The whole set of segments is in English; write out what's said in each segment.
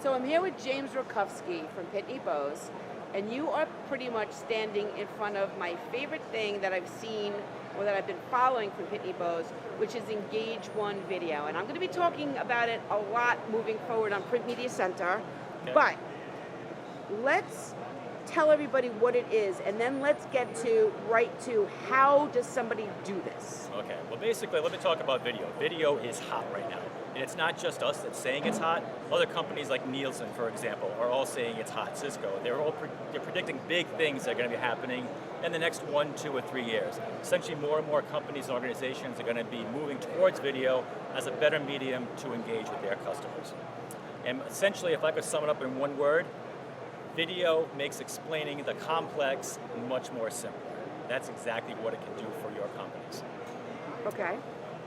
So I'm here with James Racofsky from Pitney Bowes, and you are pretty much standing in front of my favorite thing that I've seen or that I've been following from Pitney Bowes, which is Engage One Video. And I'm going to be talking about it a lot moving forward on Print Media Center, but let's tell everybody what it is, and then let's get right to how does somebody do this? Okay, well basically let me talk about video. Video is hot right now. And it's not just us that's saying it's hot. Other companies like Nielsen, for example, are all saying it's hot. Cisco, they're predicting big things that are going to be happening in the next 1, 2, or 3 years. Essentially more and more companies and organizations are going to be moving towards video as a better medium to engage with their customers. And essentially, if I could sum it up in one word, video makes explaining the complex much more simple. That's exactly what it can do for your companies. Okay.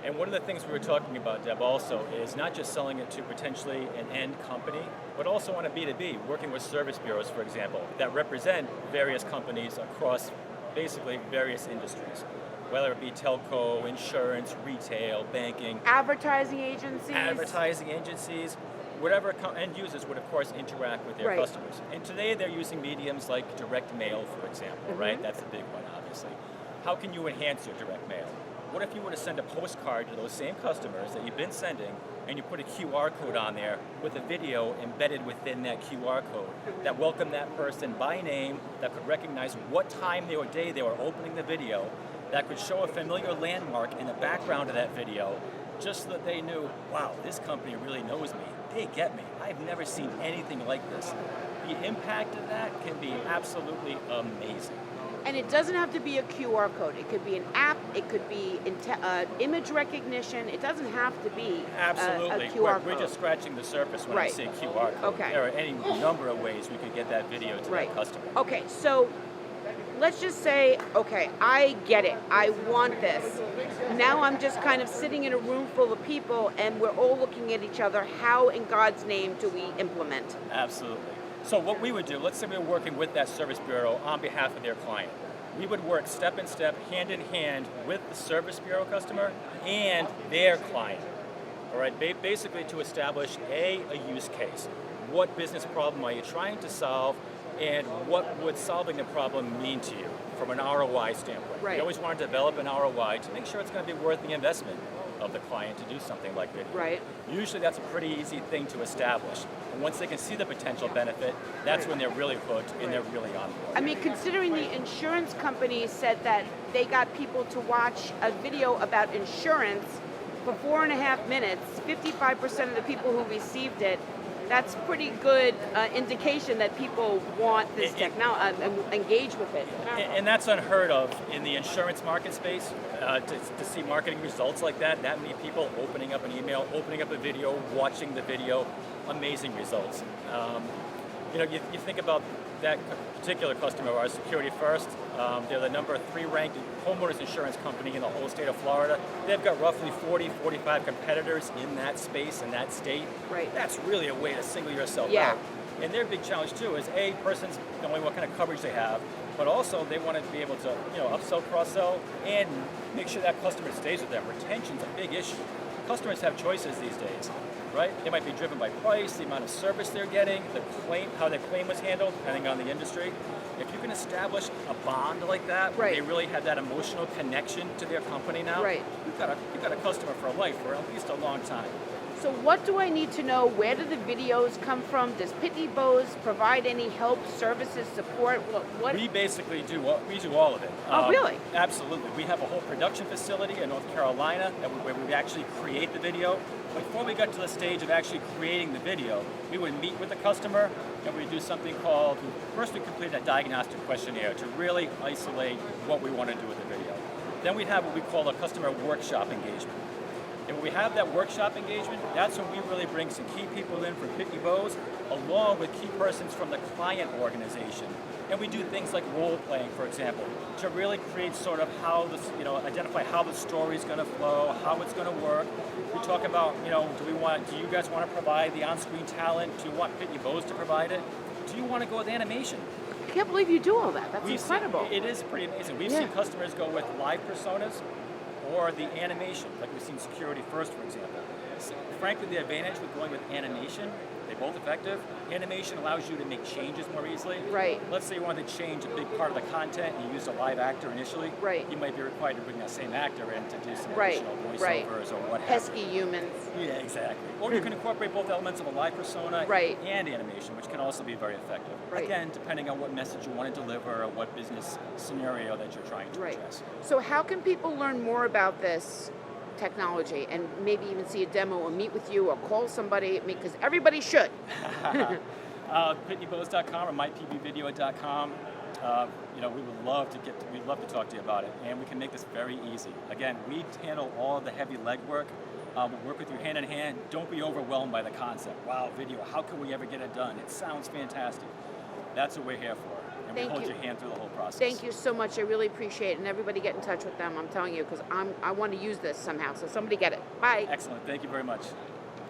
And one of the things we were talking about, Deb, also is not just selling it to potentially an end company, but also on a B2B, working with service bureaus, for example, that represent various companies across basically various industries, whether it be telco, insurance, retail, banking. Advertising agencies. Whatever end users would, of course, interact with their customers. And today they're using mediums like direct mail, for example, right? That's a big one, obviously. How can you enhance your direct mail? What if you were to send a postcard to those same customers that you've been sending, and you put a QR code on there with a video embedded within that QR code that welcomed that person by name, that could recognize what time or day they were opening the video, that could show a familiar landmark in the background of that video, just so that they knew, wow, this company really knows me. They get me. I've never seen anything like this. The impact of that can be absolutely amazing. And it doesn't have to be a QR code. It could be an app. It could be image recognition. It doesn't have to be a QR code. We're just scratching the surface when I say QR code. Okay. There are any number of ways we could get that video to that customer. Okay, so let's just say, okay, I get it. I want this. Now I'm just kind of sitting in a room full of people, and we're all looking at each other. How in God's name do we implement? Absolutely. So what we would do, let's say we were working with that service bureau on behalf of their client. We would work step in step, hand in hand with the service bureau customer and their client. All right, basically to establish a use case. What business problem are you trying to solve, and what would solving the problem mean to you from an ROI standpoint? We always want to develop an ROI to make sure it's going to be worth the investment of the client to do something like video. Right. Usually that's a pretty easy thing to establish. And once they can see the potential benefit, that's when they're really hooked and they're really on board. I mean, considering the insurance company said that they got people to watch a video about insurance for 4.5 minutes, 55% of the people who received it, that's pretty good indication that people want this technology, engage with it. And that's unheard of in the insurance market space, to see marketing results like that many people opening up an email, opening up a video, watching the video, amazing results. You think about that particular customer of ours, Security First. They're the number 3 ranked homeowners insurance company in the whole state of Florida. They've got roughly 40, 45 competitors in that space, in that state. Right. That's really a way to single yourself out. And their big challenge too is person's knowing what kind of coverage they have, but also they want to be able to upsell, cross-sell, and make sure that customer stays with them. Retention's a big issue. Customers have choices these days. Right? It might be driven by price, the amount of service they're getting, how their claim was handled, depending on the industry. If you can establish a bond like that, where they really have that emotional connection to their company now, you've got a customer for life for at least a long time. So what do I need to know? Where do the videos come from? Does Pitney Bowes provide any help, services, support? What? We basically do all of it. Oh, really? Absolutely. We have a whole production facility in North Carolina where we actually create the video. Before we got to the stage of actually creating the video, we would meet with the customer and we'd do something called, first we completed a diagnostic questionnaire to really isolate what we want to do with the video. Then we'd have what we call a customer workshop engagement. And when we have that workshop engagement, that's when we really bring some key people in from Pitney Bowes, along with key persons from the client organization. And we do things like role playing, for example, to really create sort of how this, identify how the story's going to flow, how it's going to work. We talk about, do you guys want to provide the on-screen talent? Do you want Pitney Bowes to provide it? Do you want to go with animation? I can't believe you do all that. That's incredible. It is pretty amazing. We've seen customers go with live personas or the animation, like we've seen Security First, for example. Frankly, the advantage with going with animation, they both effective. Animation allows you to make changes more easily. Right. Let's say you want to change a big part of the content and you used a live actor initially. Right. You might be required to bring that same actor in to do some Right. additional Right. voiceovers or what have Pesky you. humans. Yeah, exactly. Or you can incorporate both elements of a live persona Right. and animation, which can also be very effective. Right. Again, depending on what message you want to deliver or what business scenario that you're trying to Right. address. So how can people learn more about this technology and maybe even see a demo or meet with you or call somebody? Because everybody should. PitneyBowes.com or mypbvideo.com. We'd love to talk to you about it, and we can make this very easy. Again, we handle all the heavy legwork. We'll work with you hand in hand. Don't be overwhelmed by the concept. Wow, video, how can we ever get it done? It sounds fantastic. That's what we're here for, and we Thank hold you. your hand through the whole process. Thank you so much. I really appreciate it. And everybody get in touch with them. I'm telling you, because I want to use this somehow. So somebody get it. Bye. Excellent. Thank you very much.